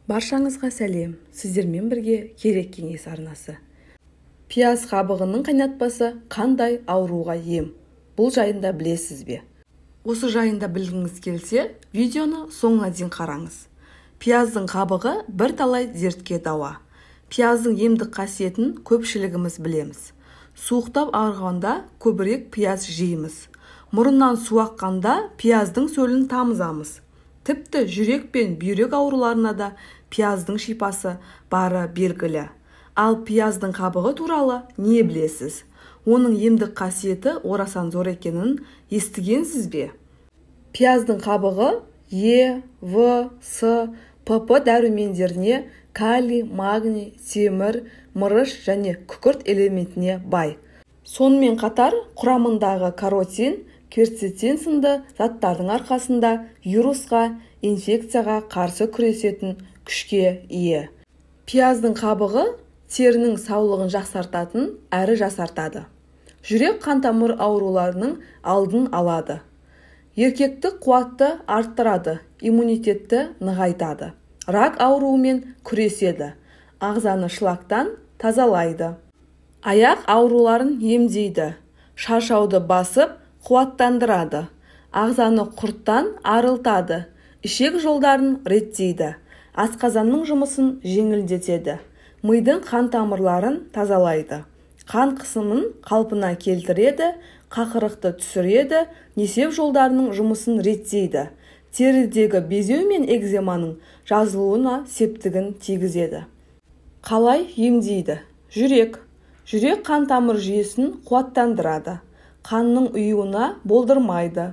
Баршаңызға сәлем, сіздермен бірге керек кеңес арнасы. Пияз қабығының қайнатпасы қандай ауруға ем? Бұл жайында білесіз бе? Осы жайында білгіңіз келсе, видеоны соңына дейін қараңыз. Пияздың қабығы бірталай дертке дауа. Пияздың емдік қасиетін көпшілігіміз білеміз. Суықтап ауырғанда көбірек пияз жейміз. Мұрыннан су аққанда пияздың сөлін тамызамыз. Тіпті жүрек пен бүйрек ауруларына да пияздың шипасы бары белгілі. Ал пияздың қабығы туралы не білесіз? Оның емдік қасиеті орасан зор екенін естігенсіз бе? Пияздың қабығы Е, В, С, ПП дәрумендеріне, калий, магний, темір, мырыш және күкірт элементіне бай. Сонымен қатар құрамындағы каротин, кверцетин сынды заттардың арқасында вирусқа, инфекцияға қарсы күресетін күшке ие. Пияздың қабығы терінің саулығын жақсартатын әрі жасартады. Жүрек қан тамыр ауруларының алдын алады. Еркектік қуатты арттырады, иммунитетті нығайтады. Рак ауруымен күреседі, ағзаны шлактан тазалайды. Аяқ ауруларын емдейді, шаршауды басып қуаттандырады, ағзаны құрттан арылтады, ішек жолдарын реттейді, асқазанның жұмысын жеңілдетеді, мидың қан тамырларын тазалайды, қан қысымын қалпына келтіреді, қақырықты түсіреді, несеп жолдарының жұмысын реттейді, терідегі безеу мен экземаның жазылуына септігін тигізеді. Қалай емдейді? Жүрек қан тамыр жүйесін қуаттандырады, қанның ұюына болдырмайды,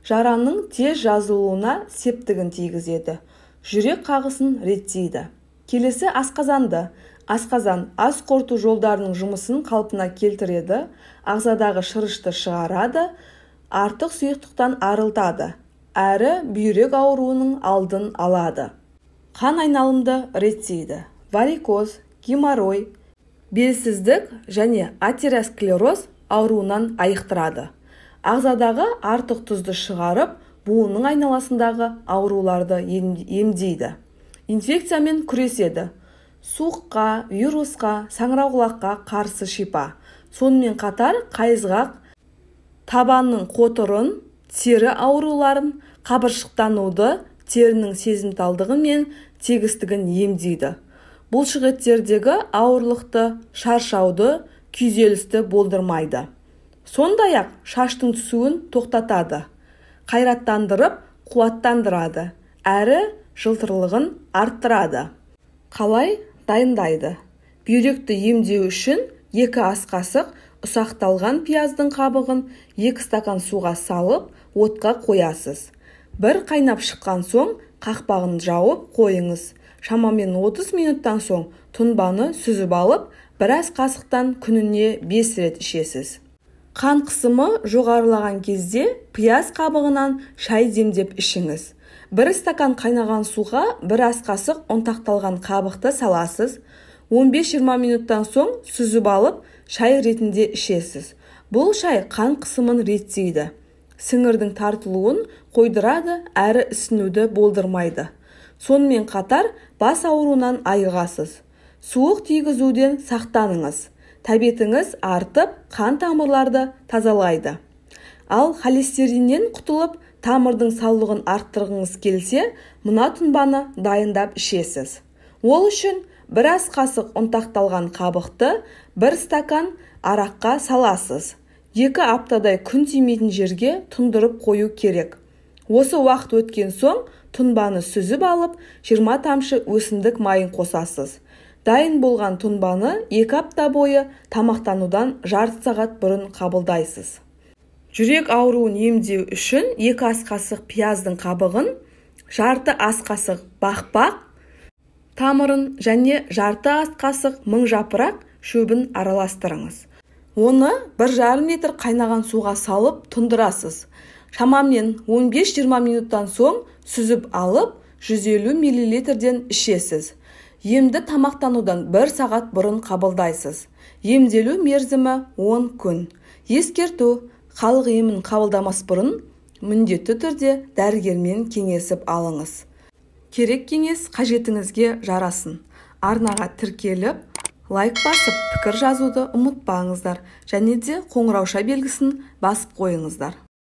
жараның тез жазылуына септігін тигізеді, жүрек қағысын реттейді. Келесі асқазанды. Асқазан ас қорыту жолдарының жұмысын қалпына келтіреді, ағзадағы шырышты шығарады, артық сұйықтықтан арылтады, әрі бүйрек ауруының алдын алады. Қан айналымды реттейді. Варикоз, геморрой, белсіздік және атеросклероз ауруынан айықтырады. Ағзадағы артық тұзды шығарып, буынның айналасындағы ауруларды емдейді. Инфекциямен күреседі. Суыққа, вирусқа, саңырауқұлаққа қарсы шипа. Сонымен қатар қайызғақ, табанның қотырын, тері ауруларын, қабыршықтануды, терінің сезімталдығы мен тегістігін емдейді. Бұлшықеттердегі ауырлықты, шаршауды, күйзелісті болдырмайды. Сондай-ақ шаштың түсуін тоқтатады, қайраттандырып, қуаттандырады, әрі жылтырлығын арттырады. Қалай дайындайды? Бүйректі емдеу үшін 2 ас қасық ұсақталған пияздың қабығын 2 стакан суға салып, отқа қоясыз. Бір қайнап шыққан соң қақпағын жауып қойыңыз. Шамамен 30 минуттан соң тұнбаны сүзіп алып, 1 ас қасықтан күніне 5 рет ішесіз. Қан қысымы жоғарылаған кезде пияз қабығынан шай демдеп ішіңіз. 1 стакан қайнаған суға 1 ас қасық ұнтақталған қабықты саласыз. 15-20 минуттан соң сүзіп алып, шай ретінде ішесіз. Бұл шай қан қысымын реттейді. Сіңірдің тартылуын қойдырады, әрі ісінуді болдырмайды. Сонымен қатар бас ауруынан айығасыз. Суық тигізуден сақтаныңыз. Тәбетіңіз артып, қан тамырларды тазалайды. Ал холестериннен құтылып, тамырдың саулығын арттырғыңыз келсе, мына тұнбаны дайындап ішесіз. Ол үшін 1 ас қасық ұнтақталған қабықты 1 стакан араққа саласыз. 2 аптадай күн тимейтін жерге тұндырып қою керек. Осы уақыт өткен соң тұнбаны сүзіп алып, 20 тамшы өсімдік майын қосасыз. Дайын болған тұнбаны 2 апта бойы тамақтанудан жарты сағат бұрын қабылдайсыз. Жүрек ауруын емдеу үшін 2 ас қасық пияздың қабығын, жарты ас қасық бақбақ тамырын және жарты ас қасық мың жапырақ шөбін араластырыңыз. Оны 1,5 литр қайнаған суға салып тұндырасыз. Шамамен 15-20 минуттан соң сүзіп алып, 150 мл-ден ішесіз. Емді тамақтанудан 1 сағат бұрын қабылдайсыз. Емделу мерзімі 10 күн. Ескерту: халық емін қабылдамас бұрын міндетті түрде дәрігермен кеңесіп алыңыз. керек кеңес қажетіңізге жарасын. Арнаға тіркеліп, лайк басып, пікір жазуды ұмытпаңыздар, және де қоңырауша белгісін басып қойыңыздар.